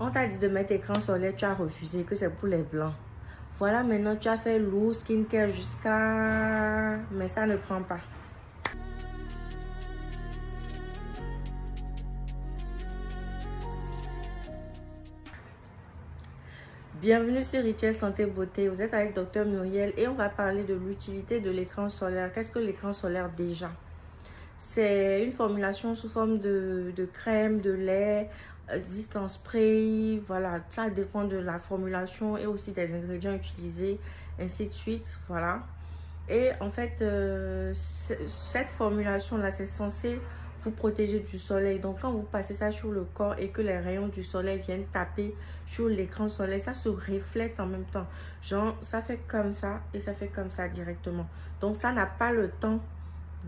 On t'a dit de mettre écran solaire, tu as refusé, que c'est pour les blancs. Voilà, maintenant tu as fait lourd skincare jusqu'à... Mais ça ne prend pas. Bienvenue sur Rituel Santé Beauté. Vous êtes avec Dr Muriel et on va parler de l'utilité de l'écran solaire. Qu'est-ce que l'écran solaire déjà? C'est une formulation sous forme de crème, de lait, existe en spray. Voilà, ça dépend de la formulation et aussi des ingrédients utilisés, ainsi de suite. Voilà. Et en fait, cette formulation-là, c'est censé vous protéger du soleil. Donc, quand vous passez ça sur le corps et que les rayons du soleil viennent taper sur l'écran solaire, ça se reflète en même temps. Genre, ça fait comme ça et ça fait comme ça directement. Donc, ça n'a pas le temps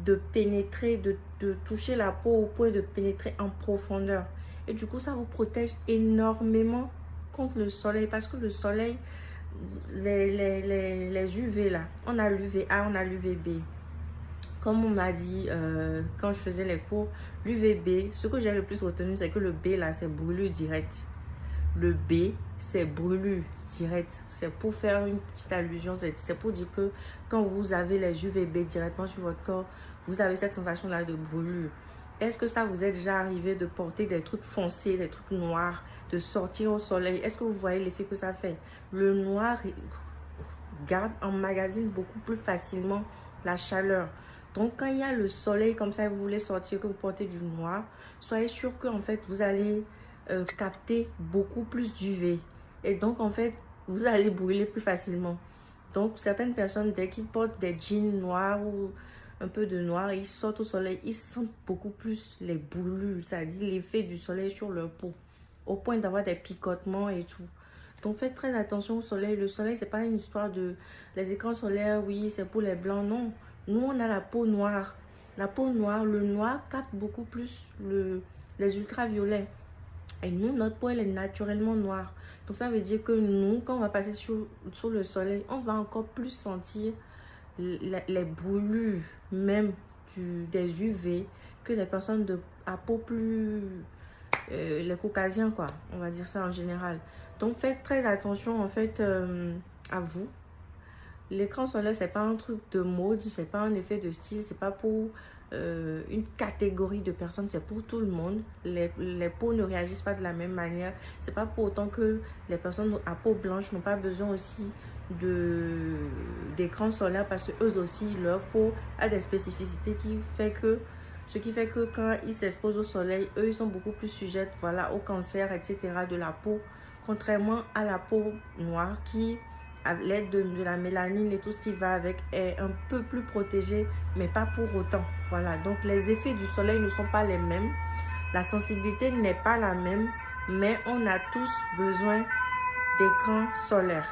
de pénétrer, de toucher la peau au point de pénétrer en profondeur. Et du coup, ça vous protège énormément contre le soleil parce que le soleil, les UV là, on a l'UVA, on a l'UVB. Comme on m'a dit quand je faisais les cours, l'UVB, ce que j'ai le plus retenu, c'est que le B là, c'est brûlure directe. Le B, c'est brûlure directe. C'est pour faire une petite allusion, c'est pour dire que quand vous avez les UVB directement sur votre corps, vous avez cette sensation là de brûlure. Est-ce que ça vous est déjà arrivé de porter des trucs foncés, des trucs noirs, de sortir au soleil? Est-ce que vous voyez l'effet que ça fait? Le noir emmagasine beaucoup plus facilement la chaleur. Donc, quand il y a le soleil comme ça et vous voulez sortir, que vous portez du noir, soyez sûr que en fait, vous allez capter beaucoup plus d'UV. Et donc, en fait, vous allez brûler plus facilement. Donc, certaines personnes, dès qu'ils portent des jeans noirs ou un peu de noir, ils sortent au soleil, ils sentent beaucoup plus les brûlures, c'est-à-dire l'effet du soleil sur leur peau, au point d'avoir des picotements et tout. Donc, faites très attention au soleil. Le soleil, c'est pas une histoire de... Les écrans solaires, oui, c'est pour les blancs. Non. Nous, on a la peau noire. La peau noire, le noir capte beaucoup plus les ultraviolets. Et nous, notre peau, elle est naturellement noire. Donc, ça veut dire que nous, quand on va passer sur le soleil, on va encore plus sentir les brûlures, même des UV, que les personnes à peau plus... les caucasiens, quoi. On va dire ça en général. Donc, faites très attention, en fait, à vous. L'écran solaire, c'est pas un truc de mode, c'est pas un effet de style, c'est pas pour une catégorie de personnes, c'est pour tout le monde. Les peaux ne réagissent pas de la même manière. C'est pas pour autant que les personnes à peau blanche n'ont pas besoin aussi d'écran solaire parce que eux aussi, leur peau a des spécificités ce qui fait que quand ils s'exposent au soleil, eux, ils sont beaucoup plus sujets, voilà, au cancer, etc. de la peau, contrairement à la peau noire qui, à l'aide de la mélanine et tout ce qui va avec, est un peu plus protégée, mais pas pour autant. Voilà, donc les effets du soleil ne sont pas les mêmes. La sensibilité n'est pas la même, mais on a tous besoin d'écran solaire.